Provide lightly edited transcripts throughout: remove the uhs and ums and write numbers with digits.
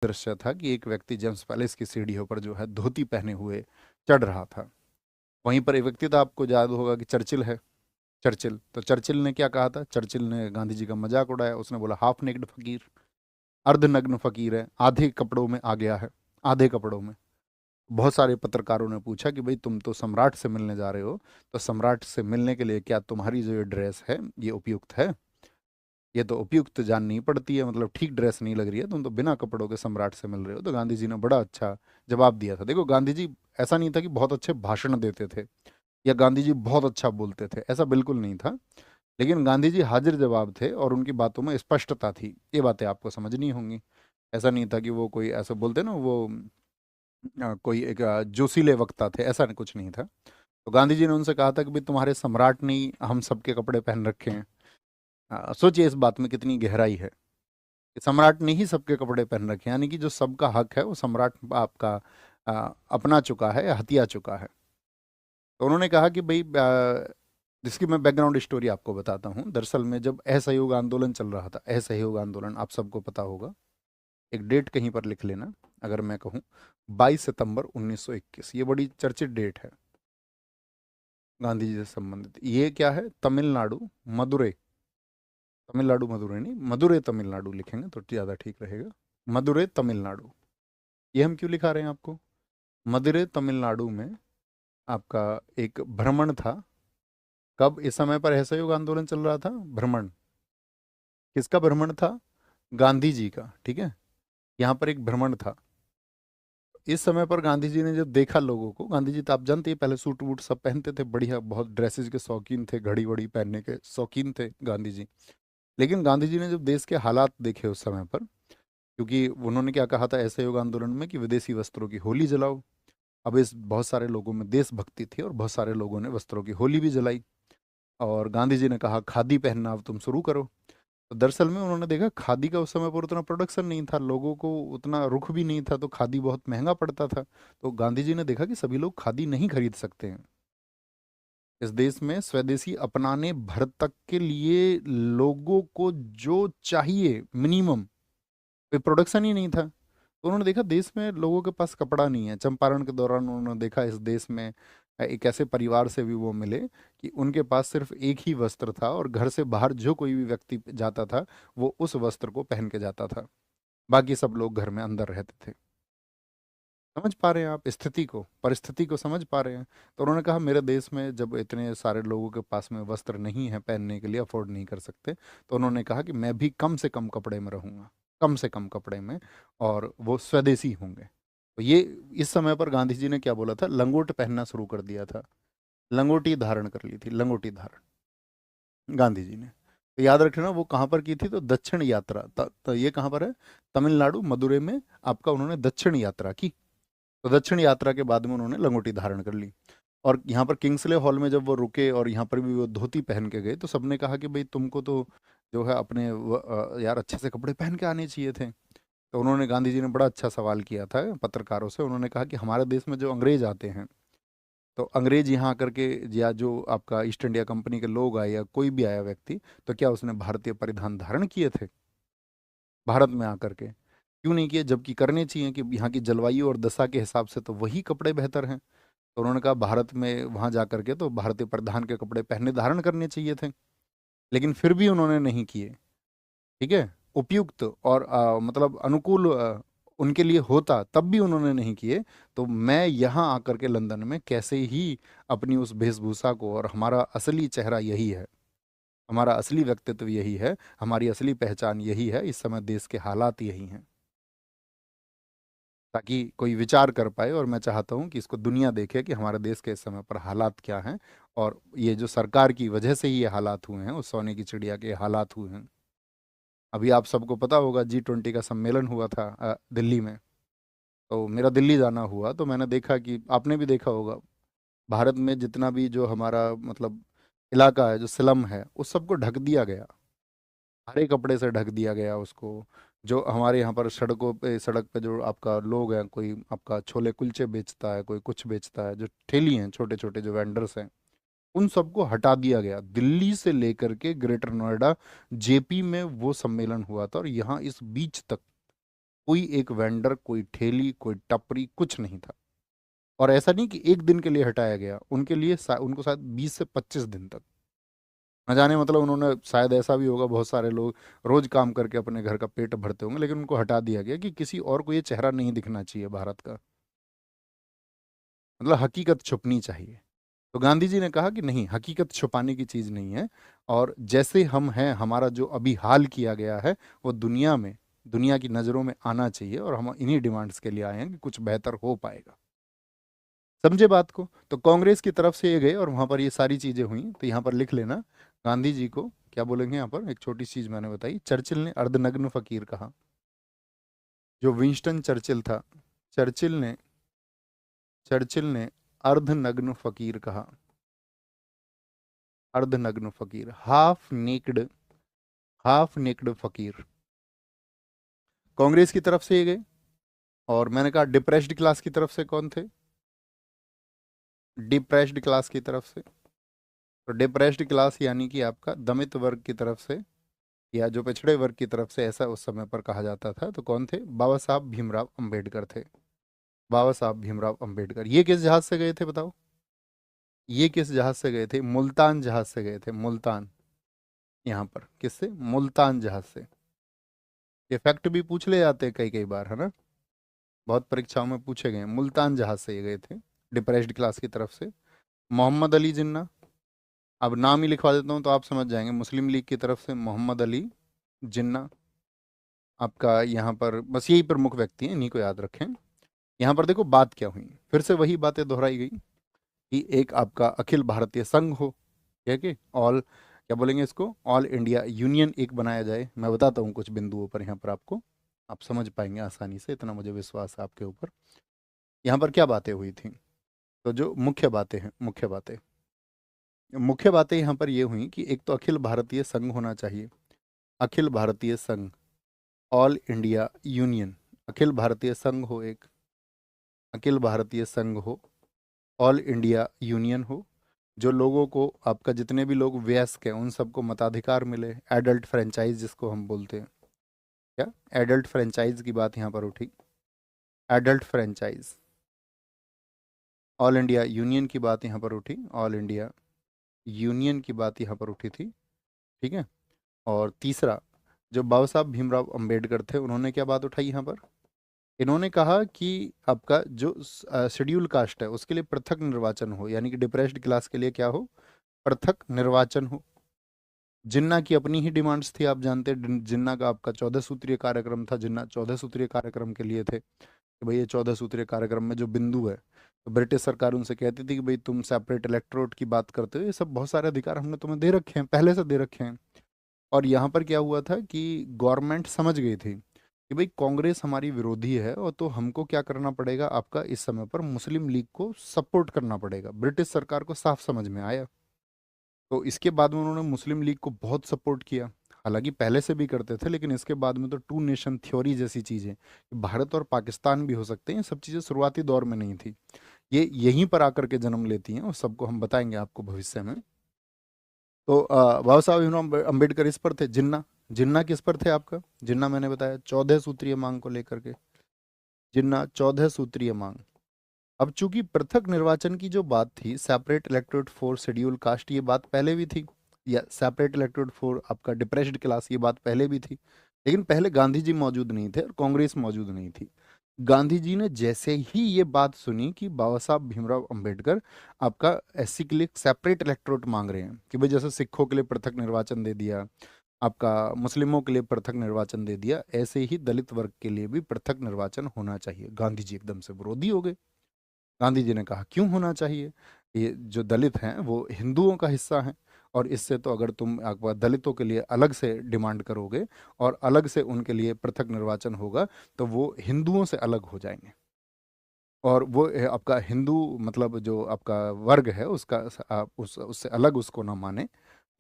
दृश्य था कि एक व्यक्ति जेम्स पैलेस की सीढ़ियों पर जो है धोती पहने हुए चढ़ रहा था। वहीं पर एक व्यक्ति था, आपको याद होगा कि चर्चिल है। चर्चिल, तो चर्चिल ने क्या कहा था? चर्चिल ने गांधी जी का मजाक उड़ाया। उसने बोला हाफ नेक्ड फकीर, अर्धनग्न फकीर है, आधे कपड़ों में आ गया है, आधे कपड़ों में। बहुत सारे पत्रकारों ने पूछा कि भाई तुम तो सम्राट से मिलने जा रहे हो, तो सम्राट से मिलने के लिए क्या तुम्हारी जो ये ड्रेस है ये उपयुक्त है? ये तो उपयुक्त जान नहीं पड़ती है, मतलब ठीक ड्रेस नहीं लग रही है, तुम तो बिना कपड़ों के सम्राट से मिल रहे हो। तो गांधी जी ने बड़ा अच्छा जवाब दिया था। देखो, गांधी जी ऐसा नहीं था कि बहुत अच्छे भाषण देते थे या गांधी जी बहुत अच्छा बोलते थे, ऐसा बिल्कुल नहीं था। लेकिन गांधी जी हाजिर जवाब थे और उनकी बातों में स्पष्टता थी। ये बातें आपको समझनी होंगी। ऐसा नहीं था कि वो कोई ऐसा बोलते ना, वो कोई एक जोशीले वक्ता थे, ऐसा कुछ नहीं था। तो गांधी जी ने उनसे कहा था कि भाई तुम्हारे सम्राट ने ही हम सबके कपड़े पहन रखे हैं। सोचिए इस बात में कितनी गहराई है कि सम्राट ने ही सबके कपड़े पहन रखे हैं, यानी कि जो सबका हक है वो सम्राट आपका अपना चुका है, हथिया चुका है। तो उन्होंने कहा कि भाई जिसकी मैं बैकग्राउंड स्टोरी आपको बताता हूँ। दरअसल में जब असहयोग आंदोलन चल रहा था, असहयोग आंदोलन आप सबको पता होगा, एक डेट कहीं पर लिख लेना। अगर मैं कहूँ 22 सितंबर 1921, ये बड़ी चर्चित डेट है गांधी जी से संबंधित। ये क्या है? तमिलनाडु, मदुरै। तमिलनाडु मदुरै नहीं, मदुरै तमिलनाडु लिखेंगे तो ज़्यादा ठीक रहेगा। मदुरै तमिलनाडु। ये हम क्यों लिखा रहे हैं आपको? मदुरै तमिलनाडु में आपका एक भ्रमण था। कब? इस समय पर असहयोग आंदोलन चल रहा था। भ्रमण किसका भ्रमण था? गांधी जी का, ठीक है। यहाँ पर एक भ्रमण था। इस समय पर गांधी जी ने जब देखा लोगों को, गांधी जी तो आप जानते हैं पहले सूट वूट सब पहनते थे, बढ़िया, बहुत ड्रेसेस के शौकीन थे, घड़ी वड़ी पहनने के शौकीन थे गांधी जी। लेकिन गांधी जी ने जब देश के हालात देखे उस समय पर, क्योंकि उन्होंने क्या कहा था असहयोग आंदोलन में कि विदेशी वस्त्रों की होली जलाओ। अब इस बहुत सारे लोगों में देशभक्ति थी और बहुत सारे लोगों ने वस्त्रों की होली भी जलाई। और गांधी जी ने कहा खादी पहनना अब तुम शुरू करो। तो दरअसल में उन्होंने देखा खादी का उस समय पर उतना प्रोडक्शन नहीं था, लोगों को उतना रुख भी नहीं था, तो खादी बहुत महंगा पड़ता था। तो गांधी जी ने देखा कि सभी लोग खादी नहीं खरीद सकते हैं। इस देश में स्वदेशी अपनाने भर तक के लिए लोगों को जो चाहिए मिनिमम, कोई प्रोडक्शन ही नहीं था। तो उन्होंने देखा देश में लोगों के पास कपड़ा नहीं है। चंपारण के दौरान उन्होंने देखा इस देश में एक ऐसे परिवार से भी वो मिले कि उनके पास सिर्फ एक ही वस्त्र था और घर से बाहर जो कोई भी व्यक्ति जाता था वो उस वस्त्र को पहन के जाता था, बाकी सब लोग घर में अंदर रहते थे। समझ पा रहे हैं आप स्थिति को, परिस्थिति को समझ पा रहे हैं? तो उन्होंने कहा मेरे देश में जब इतने सारे लोगों के पास में वस्त्र नहीं है पहनने के लिए, अफोर्ड नहीं कर सकते, तो उन्होंने कहा कि मैं भी कम से कम कपड़े में रहूंगा, कम से कम कपड़े में, और वो स्वदेशी होंगे। तो ये इस समय पर गांधी जी ने क्या बोला था? लंगोट पहनना शुरू कर दिया था। लंगोटी धारण कर ली थी, लंगोटी धारण गांधी जी ने। तो याद रखना वो कहाँ पर की थी? तो दक्षिण यात्रा। तो ये कहाँ पर है? तमिलनाडु, मदुरै में आपका उन्होंने दक्षिण यात्रा की। तो दक्षिण यात्रा के बाद में उन्होंने लंगोटी धारण कर ली। और यहाँ पर किंग्सले हॉल में जब वो रुके और यहाँ पर भी वो धोती पहन के गए, तो सबने कहा कि भाई तुमको तो जो है अपने यार अच्छे से कपड़े पहन के आने चाहिए थे। तो उन्होंने, गांधी जी ने बड़ा अच्छा सवाल किया था पत्रकारों से। उन्होंने कहा कि हमारे देश में जो अंग्रेज आते हैं, तो अंग्रेज यहाँ आकर के, या जो आपका ईस्ट इंडिया कंपनी के लोग आए या कोई भी आया व्यक्ति, तो क्या उसने भारतीय परिधान धारण किए थे भारत में आकर के? क्यों नहीं किए? जबकि करने चाहिए कि यहाँ की जलवायु और दशा के हिसाब से तो वही कपड़े बेहतर हैं। तो उन्होंने कहा भारत में वहां जा करके तो भारतीय परिधान के कपड़े पहनने धारण करने चाहिए थे, लेकिन फिर भी उन्होंने नहीं किए। ठीक है, उपयुक्त और मतलब अनुकूल उनके लिए होता तब भी उन्होंने नहीं किए। तो मैं यहाँ आकर के लंदन में कैसे ही अपनी उस वेशभूषा को, और हमारा असली चेहरा यही है, हमारा असली व्यक्तित्व यही है, हमारी असली पहचान यही है, इस समय देश के हालात यही हैं, ताकि कोई विचार कर पाए। और मैं चाहता हूं कि इसको दुनिया देखे कि हमारे देश के इस समय पर हालात क्या हैं, और ये जो सरकार की वजह से ही ये हालात हुए हैं, उस सोने की चिड़िया के हालात हुए हैं। अभी आप सबको पता होगा G20 का सम्मेलन हुआ था दिल्ली में। तो मेरा दिल्ली जाना हुआ तो मैंने देखा कि, आपने भी देखा होगा, भारत में जितना भी जो हमारा मतलब इलाका है, जो स्लम है, उस सबको ढक दिया गया, हरे कपड़े से ढक दिया गया उसको। जो हमारे यहाँ पर सड़कों पे, सड़क पे जो आपका लोग हैं, कोई आपका छोले कुलचे बेचता है, कोई कुछ बेचता है, जो ठेली हैं, छोटे छोटे जो वेंडर्स हैं, उन सबको हटा दिया गया। दिल्ली से लेकर के ग्रेटर नोएडा, जेपी में वो सम्मेलन हुआ था, और यहाँ इस बीच तक कोई एक वेंडर, कोई ठेली, कोई टपरी, कुछ नहीं था। और ऐसा नहीं कि एक दिन के लिए हटाया गया, उनके लिए उनको शायद 20 से 25 दिन तक। न जाने मतलब उन्होंने, शायद ऐसा भी होगा, बहुत सारे लोग रोज काम करके अपने घर का पेट भरते होंगे, लेकिन उनको हटा दिया गया कि किसी और को ये चेहरा नहीं दिखना चाहिए भारत का, मतलब हकीकत छुपनी चाहिए। तो गांधी जी ने कहा कि नहीं, हकीकत छुपाने की चीज नहीं है, और जैसे हम हैं, हमारा जो अभी हाल किया गया है वो दुनिया में, दुनिया की नजरों में आना चाहिए, और हम इन्हीं डिमांड्स के लिए आए हैं कि कुछ बेहतर हो पाएगा। समझे बात को? तो कांग्रेस की तरफ से ये गए और वहां पर ये सारी चीजें हुई, तो यहाँ पर लिख लेना, गांधी जी को क्या बोलेंगे यहाँ पर, एक छोटी चीज मैंने बताई, चर्चिल ने अर्धनग्न फकीर कहा। जो विंस्टन चर्चिल था, चर्चिल ने चर्चिल ने अर्धनग्न फकीर कहा। अर्धनग्न फकीर, हाफ नेक्ड फकीर। कांग्रेस की तरफ से ये गए। और मैंने कहा डिप्रेस्ड क्लास की तरफ से कौन थे? डिप्रेस्ड क्लास की तरफ से, तो डिप्रेस्ड क्लास यानी कि आपका दमित वर्ग की तरफ से, या जो पिछड़े वर्ग की तरफ से, ऐसा उस समय पर कहा जाता था। तो कौन थे? बाबा साहब भीमराव अंबेडकर थे। बाबा साहब भीमराव अंबेडकर। ये किस जहाज से गए थे बताओ? ये किस जहाज से गए थे? मुल्तान जहाज से गए थे, मुल्तान। यहाँ पर किससे? मुल्तान जहाज से। ये फैक्ट भी पूछ ले जाते हैं कई कई बार, है ना, बहुत परीक्षाओं में पूछे गए हैं। मुल्तान जहाज से ये गए थे, डिप्रेस्ड क्लास की तरफ से। मोहम्मद अली जिन्ना, अब नाम ही लिखवा देता हूँ तो आप समझ जाएंगे। मुस्लिम लीग की तरफ से मोहम्मद अली जिन्ना, आपका यहाँ पर बस यही प्रमुख व्यक्ति हैं, इन्हीं को याद रखें। यहाँ पर देखो बात क्या हुई, फिर से वही बातें दोहराई गई कि एक आपका अखिल भारतीय संघ हो, क्या कि ऑल, क्या बोलेंगे इसको, ऑल इंडिया यूनियन एक बनाया जाए। मैं बताता हूँ कुछ बिंदुओं पर यहाँ पर आपको, आप समझ पाएंगे आसानी से, इतना मुझे विश्वास है आपके ऊपर। यहाँ पर क्या बातें हुई थी? तो जो मुख्य बातें हैं, मुख्य बातें यहाँ पर ये हुई कि एक तो अखिल भारतीय संघ होना चाहिए। अखिल भारतीय संघ, all India union, Akhil Bharatiya संघ हो एक, अखिल भारतीय संघ हो, ऑल इंडिया यूनियन हो। जो लोगों को, आपका जितने भी लोग वयस्क हैं उन सबको मताधिकार मिले, एडल्ट फ्रेंचाइज जिसको हम बोलते हैं। क्या? एडल्ट फ्रेंचाइज की बात यहाँ पर उठी, adult franchise. All India union की बात यहाँ पर उठी, ऑल इंडिया यूनियन की बात यहाँ पर उठी थी। ठीक है। और तीसरा, जो बाबा साहब भीमराव अंबेडकर थे, उन्होंने क्या बात उठाई यहाँ पर? इन्होंने कहा कि आपका जो शेड्यूल कास्ट है उसके लिए पृथक निर्वाचन हो, यानी कि डिप्रेस्ड क्लास के लिए क्या हो? पृथक निर्वाचन हो। जिन्ना की अपनी ही डिमांड्स थी, आप जानते हैं जिन्ना का आपका 14 सूत्रीय कार्यक्रम था। जिन्ना 14 सूत्रीय कार्यक्रम के लिए थे कि भाई ये 14 सूत्रीय कार्यक्रम में जो बिंदु है, तो ब्रिटिश सरकार उनसे कहती थी कि भाई तुम सेपरेट इलेक्टोरेट की बात करते हो, ये सब बहुत सारे अधिकार हमने तुम्हें दे रखे हैं, पहले से दे रखे हैं। और यहाँ पर क्या हुआ था कि गवर्नमेंट समझ गई थी कि भाई कांग्रेस हमारी विरोधी है, और तो हमको क्या करना पड़ेगा, आपका इस समय पर मुस्लिम लीग को सपोर्ट करना पड़ेगा। ब्रिटिश सरकार को साफ समझ में आया। तो इसके बाद में उन्होंने मुस्लिम लीग को बहुत सपोर्ट किया। हालांकि पहले से भी करते थे, लेकिन इसके बाद में तो टू नेशन थ्योरी जैसी चीज़ें, भारत और पाकिस्तान भी हो सकते हैं, ये सब चीज़ें शुरुआती दौर में नहीं थी, ये यहीं पर आकर के जन्म लेती हैं, और सबको हम बताएंगे आपको भविष्य में। तो बाबा साहब भीमराव अम्बेडकर इस पर थे। जिन्ना, जिन्ना किस पर थे आपका? जिन्ना मैंने बताया 14 सूत्रीय मांग को लेकर के, जिन्ना 14 सूत्रीय मांग। अब चूंकि पृथक निर्वाचन की जो बात थी, separate electorate for schedule caste, ये बात पहले भी थी, या सेपरेट इलेक्टोरेट फॉर आपका डिप्रेस्ड क्लास, ये बात पहले भी थी। लेकिन पहले गांधी जी मौजूद नहीं थे और कांग्रेस मौजूद नहीं थी। गांधी जी ने जैसे ही ये बात सुनी कि बाबा साहब भीमराव अंबेडकर आपका एससी के लिए सेपरेट इलेक्टोरेट मांग रहे हैं, कि भाई जैसे सिखों के लिए पृथक निर्वाचन दे दिया, आपका मुस्लिमों के लिए पृथक निर्वाचन दे दिया, ऐसे ही दलित वर्ग के लिए भी पृथक निर्वाचन होना चाहिए। गांधी जी एकदम से विरोधी हो गए। गांधी जी ने कहा क्यों होना चाहिए, ये जो दलित हैं वो हिंदुओं का हिस्सा हैं, और इससे तो अगर तुम दलितों के लिए अलग से डिमांड करोगे और अलग से उनके लिए पृथक निर्वाचन होगा, तो वो हिंदुओं से अलग हो जाएंगे। और वो आपका हिंदू, मतलब जो आपका वर्ग है उसका आप उससे अलग उसको ना माने,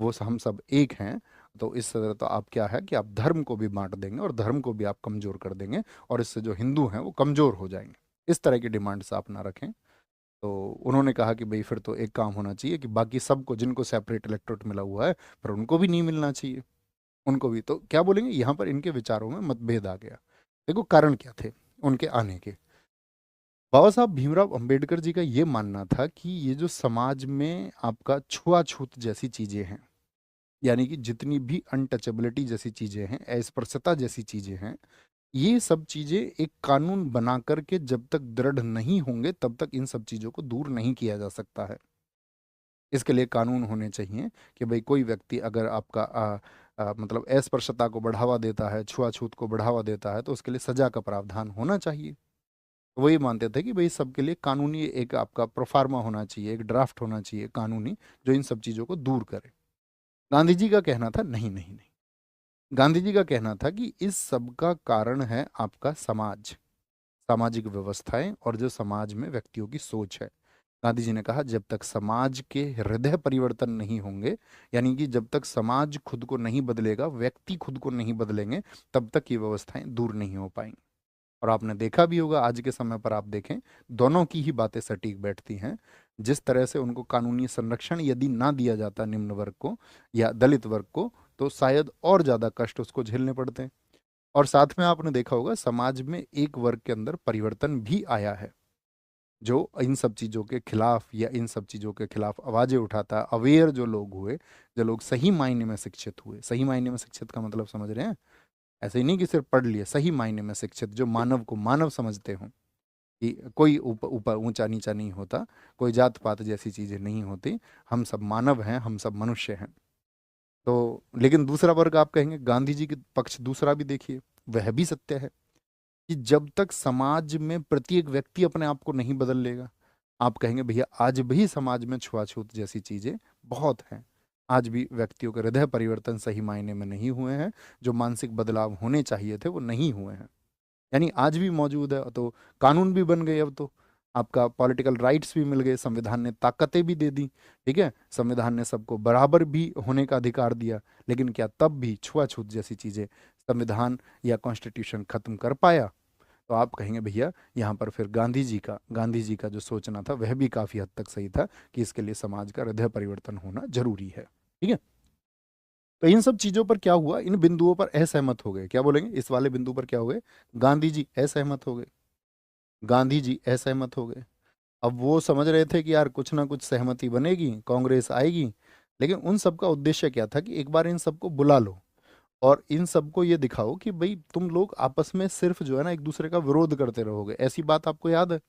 वो हम सब एक हैं। तो इस तरह तो आप क्या है कि आप धर्म को भी बांट देंगे और धर्म को भी आप कमजोर कर देंगे, और इससे जो हिंदू हैं वो कमजोर हो जाएंगे। इस तरह की डिमांड्स आप ना रखें। तो उन्होंने कहा कि भाई फिर तो एक काम होना चाहिए कि बाकी सबको, जिनको सेपरेट इलेक्टोरेट मिला हुआ है, पर उनको भी नहीं मिलना चाहिए, उनको भी। तो क्या बोलेंगे, यहाँ पर इनके विचारों में मतभेद आ गया। देखो कारण क्या थे उनके आने के। बाबा साहब भीमराव अंबेडकर जी का ये मानना था कि ये जो समाज में आपका छुआछूत जैसी चीजें हैं, यानी कि जितनी भी अनटचेबिलिटी जैसी चीजें हैं, अस्पृश्यता जैसी चीजें हैं, ये सब चीजें एक कानून बना करके जब तक दृढ़ नहीं होंगे तब तक इन सब चीजों को दूर नहीं किया जा सकता है। इसके लिए कानून होने चाहिए कि भाई कोई व्यक्ति अगर आपका मतलब अस्पृश्यता को बढ़ावा देता है, छुआछूत को बढ़ावा देता है, तो उसके लिए सजा का प्रावधान होना चाहिए। तो वही मानते थे कि भाई सबके लिए कानूनी एक आपका प्रोफार्मा होना चाहिए, एक ड्राफ्ट होना चाहिए कानूनी, जो इन सब चीज़ों को दूर करे। गांधी जी का कहना था नहीं नहीं नहीं, गांधी जी का कहना था कि इस सब का कारण है आपका समाज, सामाजिक व्यवस्थाएं और जो समाज में व्यक्तियों की सोच है। गांधी जी ने कहा जब तक समाज के हृदय परिवर्तन नहीं होंगे, यानी कि जब तक समाज खुद को नहीं बदलेगा, व्यक्ति खुद को नहीं बदलेंगे, तब तक ये व्यवस्थाएं दूर नहीं हो पाएंगी। और आपने देखा भी होगा आज के समय पर आप देखें, दोनों की ही बातें सटीक बैठती हैं। जिस तरह से उनको कानूनी संरक्षण यदि ना दिया जाता निम्न वर्ग को या दलित वर्ग को, तो शायद और ज्यादा कष्ट उसको झेलने पड़ते हैं। और साथ में आपने देखा होगा समाज में एक वर्ग के अंदर परिवर्तन भी आया है, जो इन सब चीजों के खिलाफ या इन सब चीजों के खिलाफ आवाजें उठाता, अवेयर जो लोग हुए, जो लोग सही मायने में शिक्षित हुए। सही मायने में शिक्षित का मतलब समझ रहे हैं? ऐसे ही नहीं कि सिर्फ पढ़ लिए, सही मायने में शिक्षित, जो मानव को मानव समझते हो, कि कोई ऊपर ऊपर ऊंचा नीचा नहीं होता, कोई जात पात जैसी चीजें नहीं होती, हम सब मानव हैं, हम सब मनुष्य हैं। तो लेकिन दूसरा वर्ग आप कहेंगे, गांधी जी के पक्ष दूसरा भी देखिए, वह भी सत्य है कि जब तक समाज में प्रत्येक व्यक्ति अपने आप को नहीं बदल लेगा, आप कहेंगे भैया आज भी समाज में छुआछूत जैसी चीजें बहुत हैं, आज भी व्यक्तियों के हृदय परिवर्तन सही मायने में नहीं हुए हैं, जो मानसिक बदलाव होने चाहिए थे वो नहीं हुए हैं, यानी आज भी मौजूद है। तो कानून भी बन गए, अब तो आपका पॉलिटिकल राइट्स भी मिल गए, संविधान ने ताकतें भी दे दी, ठीक है, संविधान ने सबको बराबर भी होने का अधिकार दिया। लेकिन क्या तब भी छुआछूत जैसी चीजें संविधान या कॉन्स्टिट्यूशन खत्म कर पाया? तो आप कहेंगे भैया यहाँ पर फिर गांधी जी का जो सोचना था वह भी काफी हद तक सही था कि इसके लिए समाज का हृदय परिवर्तन होना जरूरी है। ठीक है, तो इन सब चीजों पर क्या हुआ, इन बिंदुओं पर असहमत हो गए, क्या बोलेंगे, इस वाले बिंदु पर क्या हो गए, गांधी जी असहमत हो गए, गांधी जी असहमत हो गए। अब वो समझ रहे थे कि यार कुछ ना कुछ सहमति बनेगी, कांग्रेस आएगी, लेकिन उन सबका उद्देश्य क्या था कि एक बार इन सबको बुला लो और इन सबको ये दिखाओ कि भाई तुम लोग आपस में सिर्फ जो है ना एक दूसरे का विरोध करते रहोगे। ऐसी बात आपको याद है,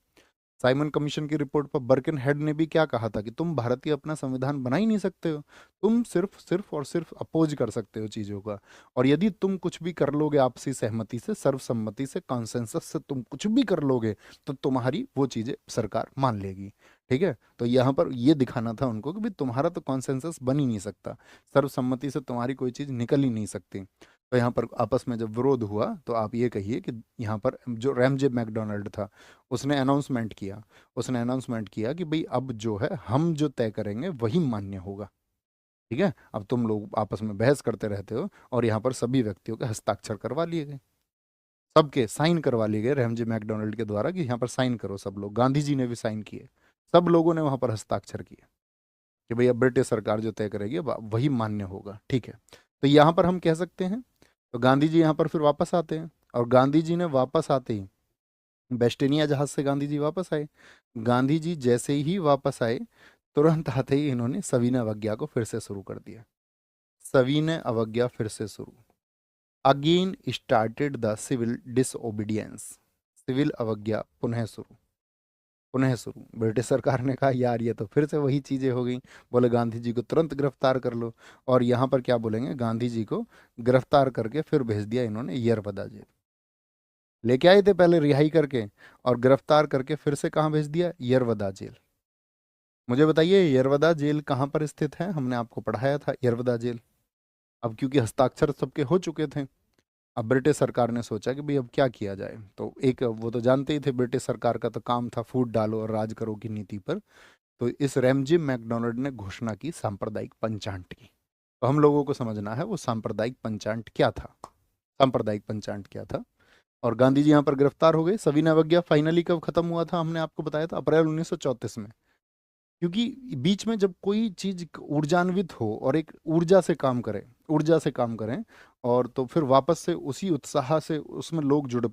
साइमन कमीशन की रिपोर्ट पर बर्किन हेड ने भी क्या कहा था कि तुम भारतीय अपना संविधान बना ही नहीं सकते हो, तुम सिर्फ सिर्फ और सिर्फ अपोज कर सकते हो चीजों का, और यदि तुम कुछ भी कर लोगे आपसी सहमति से, सर्वसम्मति से, कॉन्सेंसस से तुम कुछ भी कर लोगे, तो तुम्हारी वो चीजें सरकार मान लेगी। ठीक है, तो यहाँ पर ये दिखाना था उनको कि भाई तुम्हारा तो कॉन्सेंसस बन ही नहीं सकता, सर्वसम्मति से तुम्हारी कोई चीज निकल ही नहीं सकती। तो यहाँ पर आपस में जब विरोध हुआ तो आप ये कहिए कि यहाँ पर जो रैमजे मैकडोनाल्ड था, उसने अनाउंसमेंट किया कि भाई अब जो है हम जो तय करेंगे वही मान्य होगा। ठीक है, अब तुम लोग आपस में बहस करते रहते हो, और यहाँ पर सभी व्यक्तियों के हस्ताक्षर करवा लिए गए, सबके साइन करवा लिए गए रैमजे मैकडोनाल्ड के द्वारा कि यहाँ पर साइन करो सब लोग। गांधी जी ने भी साइन किए, सब लोगों ने वहां पर हस्ताक्षर किए कि भाई अब ब्रिटिश सरकार जो तय करेगी अब वही मान्य होगा। ठीक है, तो यहाँ पर हम कह सकते हैं, तो गांधी जी यहाँ पर फिर वापस आते हैं, और गांधी जी ने वापस आते ही वेस्टर्निया जहाज से गांधी जी वापस आए। गांधी जी जैसे ही वापस आए, तुरंत आते ही इन्होंने सविनय अवज्ञा को फिर से शुरू कर दिया। सविनय अवज्ञा फिर से शुरू, again started the civil disobedience, civil अवज्ञा पुनः शुरू, पुनः शुरू। ब्रिटिश सरकार ने कहा यार ये तो फिर से वही चीजें हो गई, बोले गांधी जी को तुरंत गिरफ्तार कर लो। और यहाँ पर क्या बोलेंगे, गांधी जी को गिरफ्तार करके फिर भेज दिया इन्होंने यरवदा जेल। लेके आए थे पहले रिहाई करके, और गिरफ्तार करके फिर से कहाँ भेज दिया, यरवदा जेल। मुझे बताइए यरवदा जेल कहाँ पर स्थित है, हमने आपको पढ़ाया था यरवदा जेल। अब क्योंकि हस्ताक्षर सबके हो चुके थे, अब ब्रिटिश सरकार ने सोचा कि भाई अब क्या किया जाए, तो एक वो तो जानते ही थे ब्रिटिश सरकार का तो काम था फूट डालो और राज करो की नीति पर। तो इस रैमजे मैकडोनाल्ड ने घोषणा की सांप्रदायिक पंचांट की। तो हम लोगों को समझना है वो सांप्रदायिक पंचांट क्या था, सांप्रदायिक पंचांट क्या था। और गांधी जी यहाँ पर गिरफ्तार हो गए। सविनय अवज्ञा फाइनली कब खत्म हुआ था, हमने आपको बताया था अप्रैल 1934 में। क्योंकि बीच में जब कोई चीज ऊर्जान्वित हो और एक ऊर्जा से काम करे, ऊर्जा से काम करें, और तो फिर वापस से उसी उत्साह से उसमें लोग जुड़